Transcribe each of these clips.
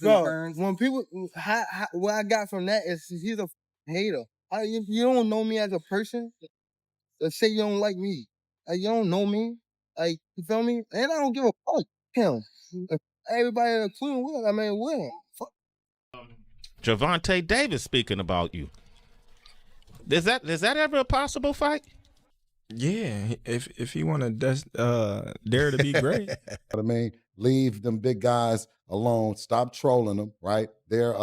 Bro, when people, what I got from that is he's a hater. If you don't know me as a person, let's say you don't like me. You don't know me. You feel me? And I don't give a fuck. Him. Everybody including Will. I mean, Will. Fuck. Gervonta Davis speaking about you. Is that ever a possible fight? Yeah, if he want to dare to be great. I mean, leave them big guys alone. Stop trolling them, right? They're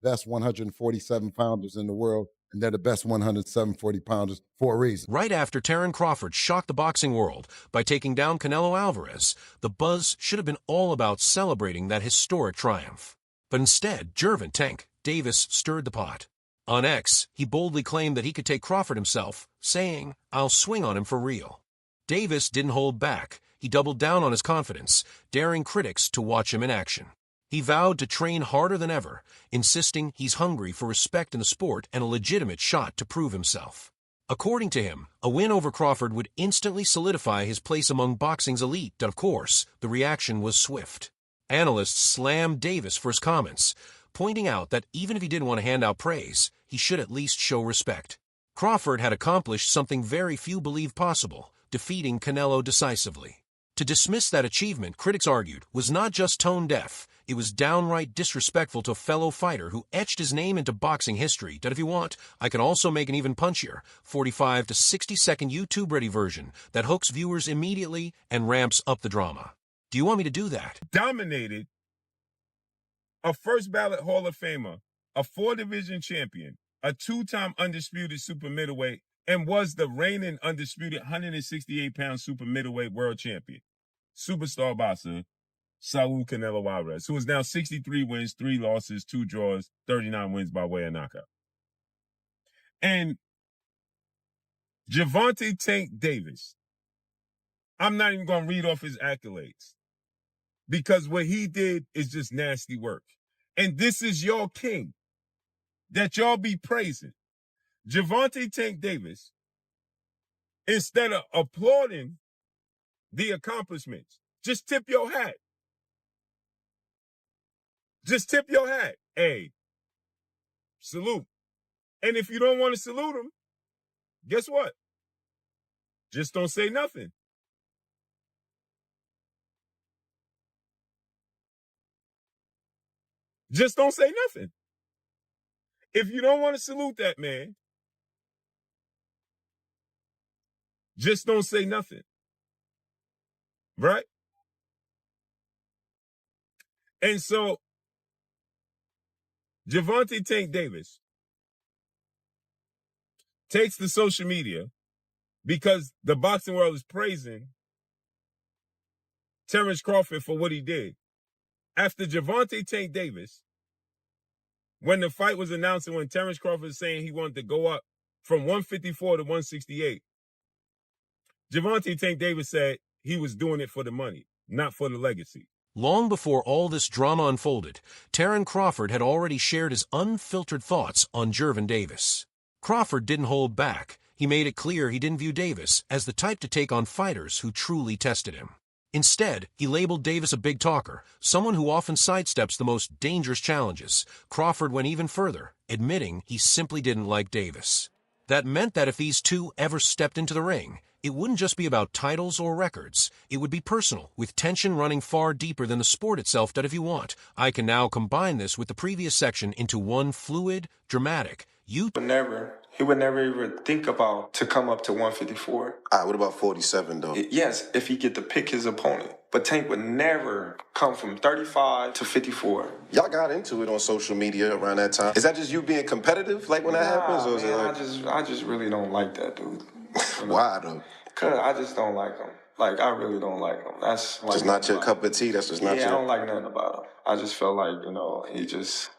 best 147 pounders in the world, and they're the best 140 pounders for a reason. Right after Terence Crawford shocked the boxing world by taking down Canelo Alvarez, the buzz should have been all about celebrating that historic triumph. But instead, Gervonta Davis stirred the pot. On X, he boldly claimed that he could take Crawford himself, saying, "I'll swing on him for real." Davis didn't hold back. He doubled down on his confidence, daring critics to watch him in action. He vowed to train harder than ever, insisting he's hungry for respect in the sport and a legitimate shot to prove himself. According to him, a win over Crawford would instantly solidify his place among boxing's elite, and of course, the reaction was swift. Analysts slammed Davis for his comments, pointing out that even if he didn't want to hand out praise, he should at least show respect. Crawford had accomplished something very few believed possible, defeating Canelo decisively. To dismiss that achievement, critics argued, was not just tone-deaf, it was downright disrespectful to a fellow fighter who etched his name into boxing history. That if you want, I can also make an even punchier, 45 to 60-second YouTube-ready version that hooks viewers immediately and ramps up the drama. Do you want me to do that? Dominated a first ballot Hall of Famer, a 4-division champion, a 2-time undisputed super middleweight, and was the reigning undisputed 168-pound super middleweight world champion. Superstar boxer, Saul Canelo Alvarez, who is now 63 wins, 3 losses, 2 draws, 39 wins by way of knockout. And Gervonta Tank Davis, I'm not even going to read off his accolades, because what he did is just nasty work. And this is your king that y'all be praising. Gervonta Tank Davis, instead of applauding the accomplishments, just tip your hat. Just tip your hat. Hey, salute. And if you don't want to salute him, guess what? Just don't say nothing. Just don't say nothing. If you don't want to salute that man, just don't say nothing. Right? And so, Gervonta Tank Davis takes to social media because the boxing world is praising Terence Crawford for what he did. After Gervonta Tank Davis, when the fight was announced and when Terence Crawford was saying he wanted to go up from 154 to 168, Gervonta Tank Davis said he was doing it for the money, not for the legacy. Long before all this drama unfolded, Terence Crawford had already shared his unfiltered thoughts on Gervonta Davis. Crawford didn't hold back. He made it clear he didn't view Davis as the type to take on fighters who truly tested him. Instead, he labeled Davis a big talker, someone who often sidesteps the most dangerous challenges. Crawford went even further, admitting he simply didn't like Davis. That meant that if these two ever stepped into the ring, it wouldn't just be about titles or records. It would be personal, with tension running far deeper than the sport itself. That if you want, I can now combine this with the previous section into one fluid, dramatic, He would never even think about to come up to 154. All right, what about 47, though? Yes, if he get to pick his opponent. But Tank would never come from 35 to 54. Y'all got into it on social media around that time. Is that just you being competitive, like when that happens? Or is it like... I just really don't like that dude. Why, though? Because I just don't like him. Like, I really don't like him. That's like... Just not your cup of tea? That's just not your... Yeah, I don't like nothing about him. I just feel like, he just...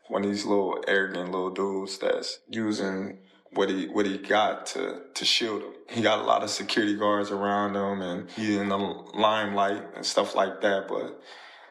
one of these little arrogant little dudes that's using what he got to shield him. He got a lot of security guards around him, and he in the limelight and stuff like that. But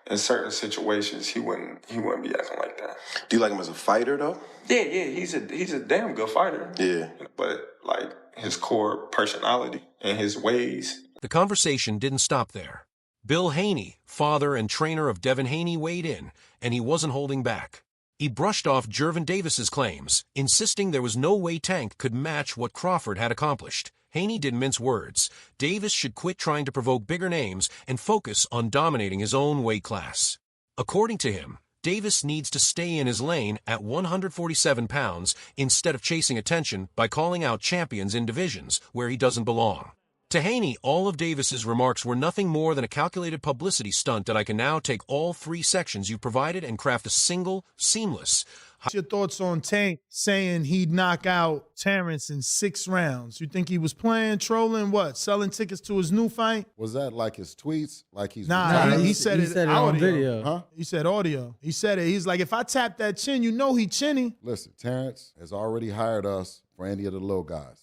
in certain situations, he wouldn't be acting like that. Do you like him as a fighter, though? Yeah, he's a damn good fighter. Yeah, but like his core personality and his ways. The conversation didn't stop there. Bill Haney, father and trainer of Devin Haney, weighed in, and he wasn't holding back. He brushed off Gervonta Davis's claims, insisting there was no way Tank could match what Crawford had accomplished. Haney didn't mince words. Davis should quit trying to provoke bigger names and focus on dominating his own weight class. According to him, Davis needs to stay in his lane at 147 pounds instead of chasing attention by calling out champions in divisions where he doesn't belong. To Haney, all of Davis's remarks were nothing more than a calculated publicity stunt that I can now take all 3 sections you provided and craft a single, seamless. What's your thoughts on Tank saying he'd knock out Terence in 6 rounds? You think he was playing, trolling, what? Selling tickets to his new fight? Was that like his tweets? Like he's Nah, he said it on video. Huh? He said audio. He said it. He's like, if I tap that chin, you know he chinny. Listen, Terence has already hired us for any of the little guys.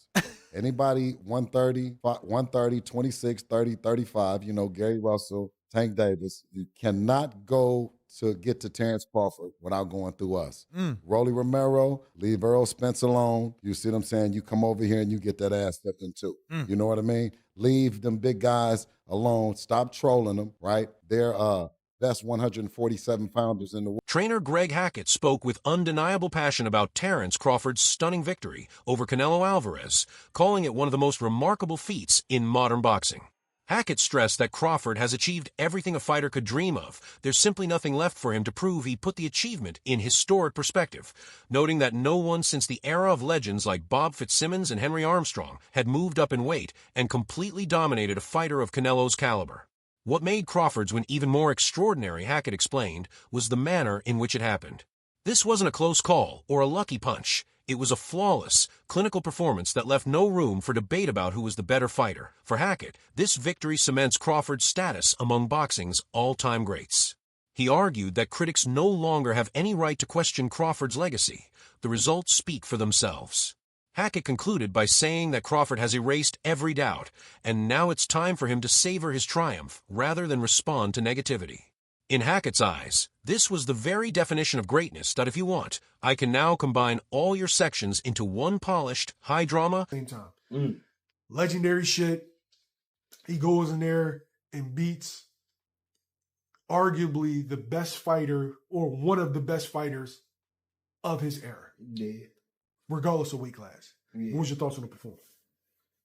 Anybody 130, 26, 30, 35, you know, Gary Russell, Tank Davis, you cannot go to get to Terence Crawford without going through us. Rolly Romero, leave Earl Spence alone. You see what I'm saying? You come over here and you get that ass stepped in too. You know what I mean? Leave them big guys alone. Stop trolling them, right? They're best 147 pounders in the world. Trainer Greg Hackett spoke with undeniable passion about Terence Crawford's stunning victory over Canelo Alvarez, calling it one of the most remarkable feats in modern boxing. Hackett stressed that Crawford has achieved everything a fighter could dream of. There's simply nothing left for him to prove he put the achievement in historic perspective, noting that no one since the era of legends like Bob Fitzsimmons and Henry Armstrong had moved up in weight and completely dominated a fighter of Canelo's caliber. What made Crawford's win even more extraordinary, Hackett explained, was the manner in which it happened. This wasn't a close call or a lucky punch. It was a flawless, clinical performance that left no room for debate about who was the better fighter. For Hackett, this victory cements Crawford's status among boxing's all-time greats. He argued that critics no longer have any right to question Crawford's legacy. The results speak for themselves. Hackett concluded by saying that Crawford has erased every doubt, and now it's time for him to savor his triumph rather than respond to negativity. In Hackett's eyes, this was the very definition of greatness that if you want, I can now combine all your sections into one polished, high-drama... Same time. Legendary shit. He goes in there and beats arguably the best fighter or one of the best fighters of his era. Yeah. Regardless of weight class. Yeah. What was your thoughts on the performance?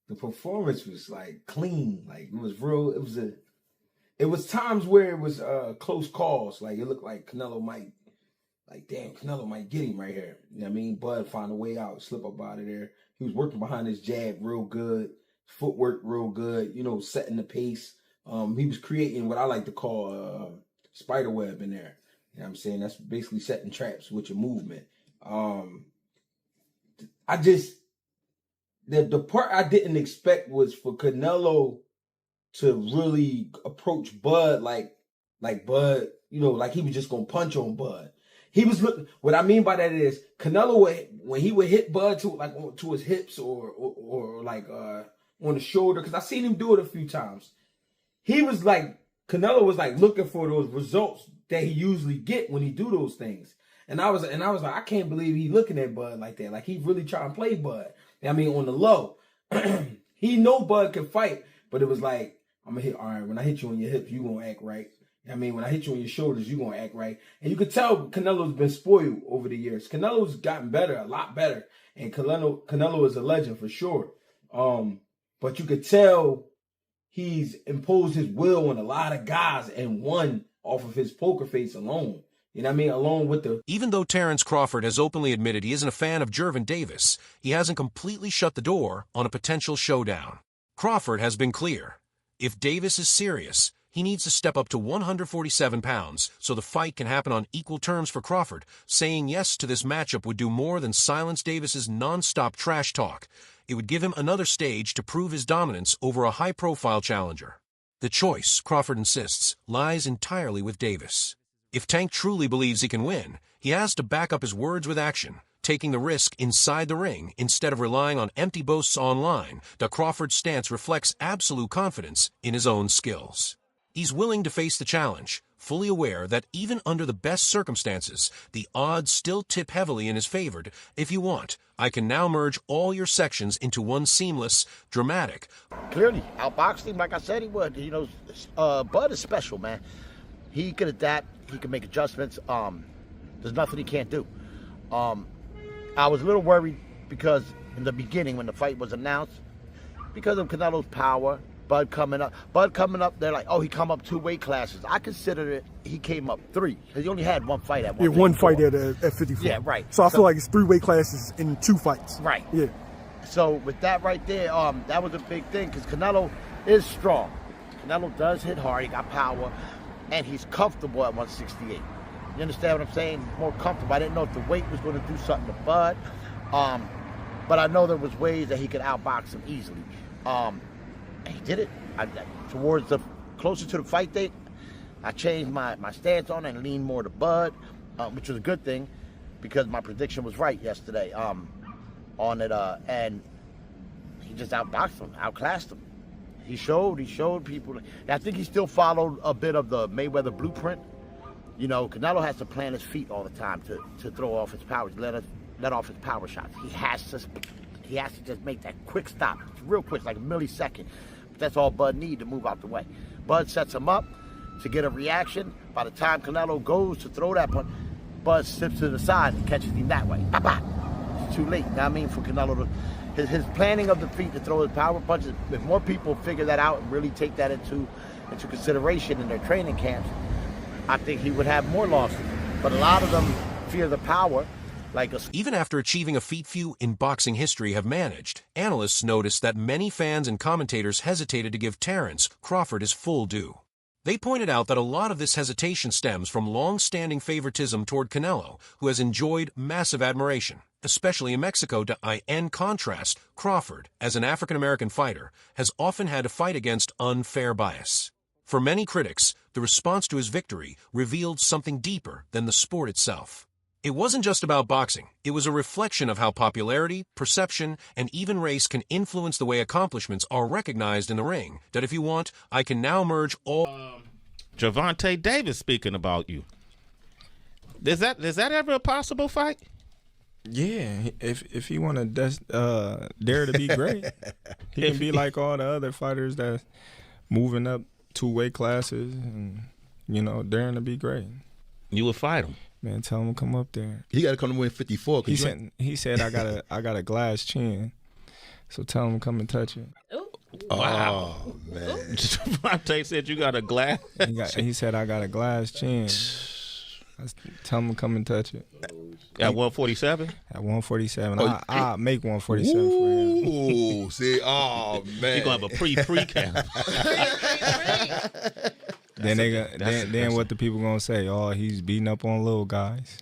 The performance was like clean. Like it was real. It was times where it was close calls. Like it looked like Canelo might, like damn, Canelo might get him right here. You know what I mean? Bud found a way out, slip up out of there. He was working behind his jab real good, footwork real good. You know, setting the pace. He was creating what I like to call spider web in there. You know what I'm saying? That's basically setting traps with your movement. The part I didn't expect was for Canelo to really approach Bud like Bud, you know, like he was just gonna punch on Bud. He was looking. What I mean by that is Canelo when he would hit Bud to his hips or like on the shoulder, because I seen him do it a few times. He was like Canelo was like looking for those results that he usually get when he do those things. And I was like, I can't believe he looking at Bud like that. Like he really trying to play Bud. I mean, on the low. He know Bud can fight, but it was like, I'm gonna hit, all right, when I hit you on your hips, you gonna act right. I mean, when I hit you on your shoulders, you gonna act right. And you could tell Canelo's been spoiled over the years. Canelo's gotten better, a lot better. And Canelo is a legend for sure. But you could tell he's imposed his will on a lot of guys and won off of his poker face alone. You know what I mean? Along with the... Even though Terence Crawford has openly admitted he isn't a fan of Gervonta Davis, he hasn't completely shut the door on a potential showdown. Crawford has been clear. If Davis is serious, he needs to step up to 147 pounds so the fight can happen on equal terms for Crawford. Saying yes to this matchup would do more than silence Davis's non-stop trash talk. It would give him another stage to prove his dominance over a high-profile challenger. The choice, Crawford insists, lies entirely with Davis. If Tank truly believes he can win, he has to back up his words with action, taking the risk inside the ring instead of relying on empty boasts online. That Crawford's stance reflects absolute confidence in his own skills. He's willing to face the challenge, fully aware that even under the best circumstances, the odds still tip heavily in his favor. If you want, I can now merge all your sections into one seamless, dramatic. Clearly, outboxed him like I said he would. Bud is special, man. He could adapt. He can make adjustments. There's nothing he can't do. I was a little worried because in the beginning when the fight was announced, because of Canelo's power, Bud coming up, they're like, oh, he come up 2 weight classes. I consider it he came up 3 because he only had one fight at 154. Yeah, one fight at 54. Yeah, right. So I feel like it's 3 weight classes in 2 fights. Right. Yeah. So with that right there, that was a big thing because Canelo is strong. Canelo does hit hard. He got power, and he's comfortable at 168. You understand what I'm saying? More comfortable. I didn't know if the weight was going to do something to Bud, but I know there was ways that he could outbox him easily. And he did it. Towards the closer to the fight date, I changed my stance on it and leaned more to Bud, which was a good thing because my prediction was right yesterday on it. And he just outboxed him, outclassed him. He showed people. And I think he still followed a bit of the Mayweather blueprint. You know, Canelo has to plant his feet all the time to throw off his power, let off his power shots. He has to just make that quick stop, real quick, like a millisecond. But that's all Bud needs to move out the way. Bud sets him up to get a reaction. By the time Canelo goes to throw that punch, Bud slips to the side and catches him that way. Bah! It's too late. You know what I mean, for Canelo to his planning of the feet to throw his power punches. If more people figure that out and really take that into consideration in their training camps, I think he would have more losses. But a lot of them fear the power. Even after achieving a feat few in boxing history have managed, analysts noticed that many fans and commentators hesitated to give Terence Crawford his full due. They pointed out that a lot of this hesitation stems from long-standing favoritism toward Canelo, who has enjoyed massive admiration, especially in Mexico. In contrast, Crawford, as an African-American fighter, has often had to fight against unfair bias. For many critics, the response to his victory revealed something deeper than the sport itself. It wasn't just about boxing. It was a reflection of how popularity, perception, and even race can influence the way accomplishments are recognized in the ring. That if you want, I can now merge all... Gervonta Davis speaking about you. Is that ever a possible fight? Yeah, if he want to dare to be great, he can be like all the other fighters that's moving up 2 weight classes and, daring to be great. You would fight him. Man, tell him to come up there. He got to come to win 54. He said I got a glass chin, so tell him to come and touch it. Wow. Oh, man. Gervonta said you got a glass. He said I got a glass chin. Tell him to come and touch it. At 147? At 147. I'll make 147 for him. Ooh, see, oh, man. You're going to have a pre-camp. Then what the people gonna say? Oh, he's beating up on little guys.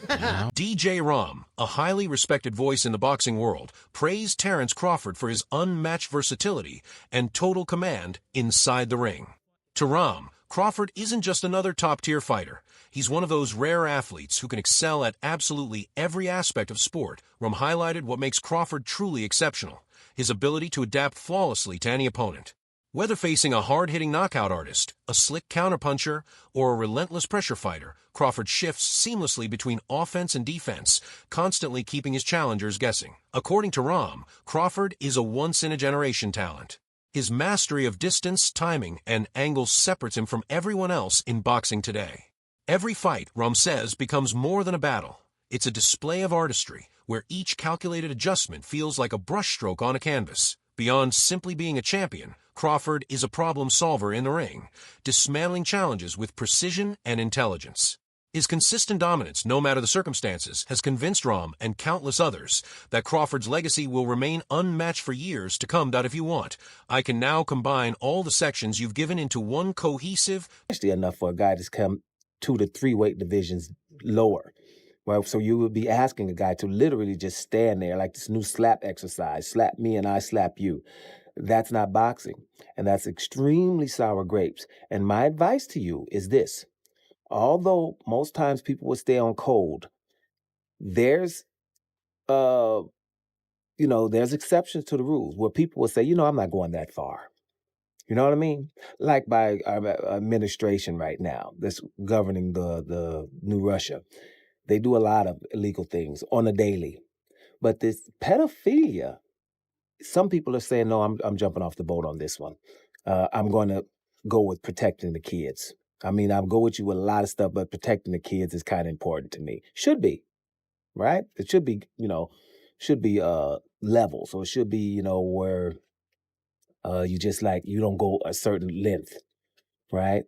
DJ Ram, a highly respected voice in the boxing world, praised Terence Crawford for his unmatched versatility and total command inside the ring. To Ram, Crawford isn't just another top-tier fighter. He's one of those rare athletes who can excel at absolutely every aspect of sport. Ram highlighted what makes Crawford truly exceptional: his ability to adapt flawlessly to any opponent. Whether facing a hard-hitting knockout artist, a slick counterpuncher, or a relentless pressure fighter, Crawford shifts seamlessly between offense and defense, constantly keeping his challengers guessing. According to Ram, Crawford is a once-in-a-generation talent. His mastery of distance, timing, and angles separates him from everyone else in boxing today. Every fight, Ram says, becomes more than a battle. It's a display of artistry, where each calculated adjustment feels like a brushstroke on a canvas. Beyond simply being a champion, Crawford is a problem solver in the ring, dismantling challenges with precision and intelligence. His consistent dominance, no matter the circumstances, has convinced Ram and countless others that Crawford's legacy will remain unmatched for years to come. If you want, I can now combine all the sections you've given into one cohesive... Enough for a guy to come 2 to 3 weight divisions lower. Well, so you would be asking a guy to literally just stand there like this new slap exercise. Slap me and I slap you. That's not boxing. And that's extremely sour grapes. And my advice to you is this. Although most times people will stay on cold, there's exceptions to the rules where people will say, I'm not going that far. You know what I mean? Like by our administration right now that's governing the new Russia. They do a lot of illegal things on a daily. But this pedophilia, some people are saying, no, I'm jumping off the boat on this one. I'm going to go with protecting the kids. I mean, I'll go with you with a lot of stuff, but protecting the kids is kind of important to me. Should be, right? It should be, level. So it should be, where you just like, you don't go a certain length, right?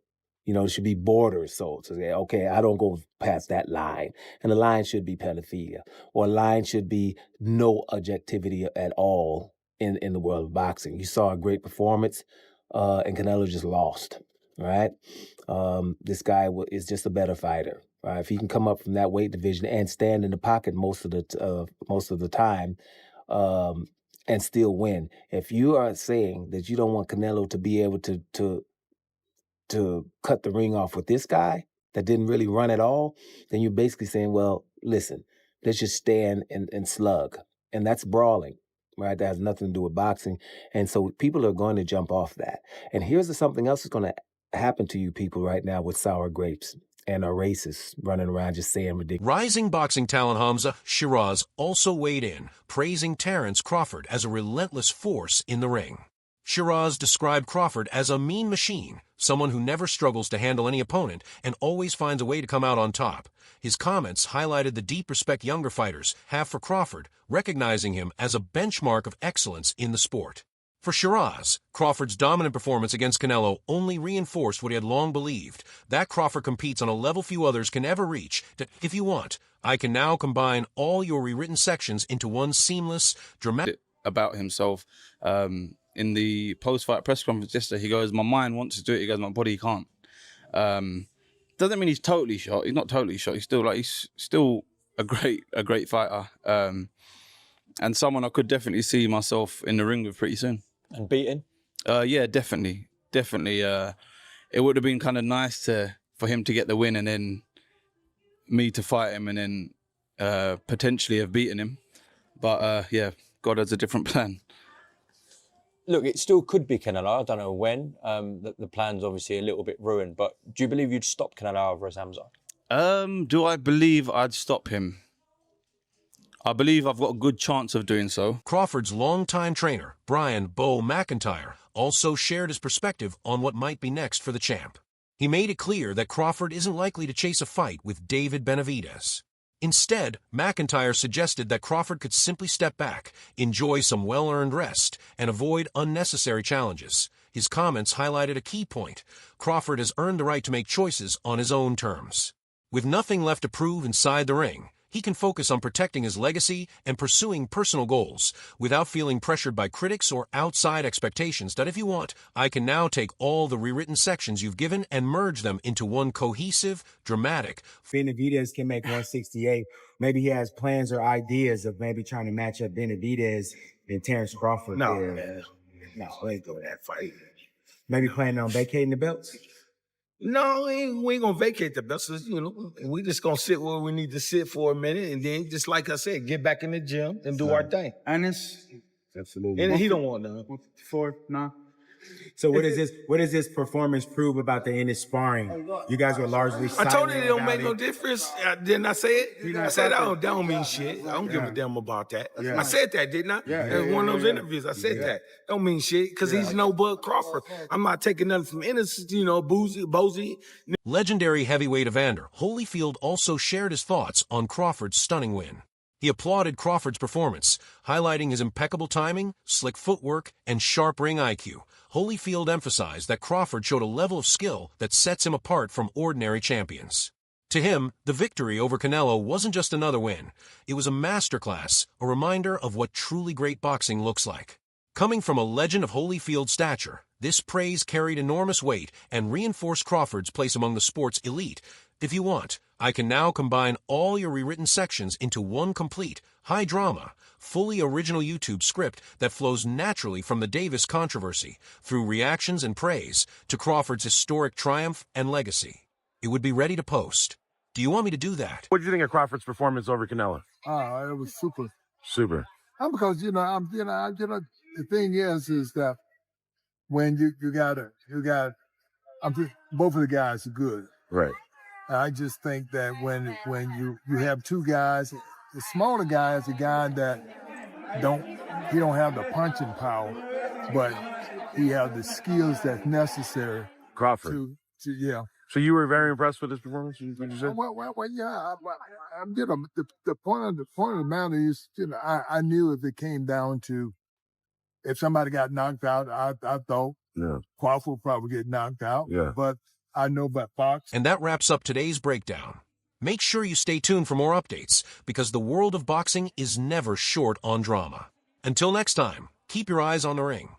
There should be borders. So to say, okay, I don't go past that line. And the line should be pedophilia. Or a line should be no objectivity at all in the world of boxing. You saw a great performance, and Canelo just lost, right? This guy is just a better fighter. Right? If he can come up from that weight division and stand in the pocket most of the time, and still win. If you are saying that you don't want Canelo to be able to cut the ring off with this guy that didn't really run at all, then you're basically saying, well, listen, let's just stand and slug. And that's brawling, right? That has nothing to do with boxing. And so people are going to jump off that. And here's something else that's going to happen to you people right now with sour grapes and are racists running around just saying ridiculous. Rising boxing talent Hamza Shiraz also weighed in, praising Terence Crawford as a relentless force in the ring. Shiraz described Crawford as a mean machine, someone who never struggles to handle any opponent and always finds a way to come out on top. His comments highlighted the deep respect younger fighters have for Crawford, recognizing him as a benchmark of excellence in the sport. For Shiraz, Crawford's dominant performance against Canelo only reinforced what he had long believed, that Crawford competes on a level few others can ever reach. If you want, I can now combine all your rewritten sections into one seamless, dramatic... About himself, in the post-fight press conference yesterday, he goes, my mind wants to do it, he goes, my body can't. Doesn't mean he's totally shot. He's not totally shot. He's still a great fighter. And someone I could definitely see myself in the ring with pretty soon. And beating? Yeah, definitely. It would have been kind of nice for him to get the win and then me to fight him and then potentially have beaten him. But yeah, God has a different plan. Look, it still could be Canelo. I don't know when. The plan's obviously a little bit ruined. But do you believe you'd stop Canelo Alvarez, Hamza? Do I believe I'd stop him? I believe I've got a good chance of doing so. Crawford's longtime trainer, Brian Bo McIntyre, also shared his perspective on what might be next for the champ. He made it clear that Crawford isn't likely to chase a fight with David Benavidez. Instead, McIntyre suggested that Crawford could simply step back, enjoy some well-earned rest, and avoid unnecessary challenges. His comments highlighted a key point. Crawford has earned the right to make choices on his own terms. With nothing left to prove inside the ring, he can focus on protecting his legacy and pursuing personal goals without feeling pressured by critics or outside expectations that if you want, I can now take all the rewritten sections you've given and merge them into one cohesive, dramatic... Benavidez can make 168. Maybe he has plans or ideas of maybe trying to match up Benavidez and Terence Crawford. No, man. No, we ain't doing that fight. Maybe planning on vacating the belts? No, we ain't gonna vacate the belts. We just gonna sit where we need to sit for a minute, and then, just like I said, get back in the gym and do our thing. Honest? Absolutely. And he don't want none. 4, no. So what does this performance prove about the end of sparring? You guys were largely I told you silent it don't about make no difference. Didn't I say it? I said that don't mean shit. I don't give a damn about that. Yeah. I said that, didn't I? In one of those interviews, I said that. Don't mean shit, because he's no Bud Crawford. I'm not taking nothing from innocent, Bozy. Legendary heavyweight Evander Holyfield also shared his thoughts on Crawford's stunning win. He applauded Crawford's performance, highlighting his impeccable timing, slick footwork, and sharp ring IQ. Holyfield emphasized that Crawford showed a level of skill that sets him apart from ordinary champions. To him, the victory over Canelo wasn't just another win. It was a masterclass, a reminder of what truly great boxing looks like. Coming from a legend of Holyfield's stature, this praise carried enormous weight and reinforced Crawford's place among the sport's elite. If you want, I can now combine all your rewritten sections into one complete, high-drama, fully original YouTube script that flows naturally from the Davis controversy, through reactions and praise, to Crawford's historic triumph and legacy. It would be ready to post. Do you want me to do that? What do you think of Crawford's performance over Canelo? It was super. Super. Because the thing is that when you got both of the guys are good. Right. I just think that when you have two guys, the smaller guy is a guy that don't have the punching power, but he has the skills that's necessary. Crawford. To yeah. So you were very impressed with his performance? Would you say? Well, yeah. The point of the matter is, I knew if it came down to if somebody got knocked out, I thought Crawford would probably get knocked out. Yeah. But I know about Fox. And that wraps up today's breakdown. Make sure you stay tuned for more updates, because the world of boxing is never short on drama. Until next time, keep your eyes on the ring.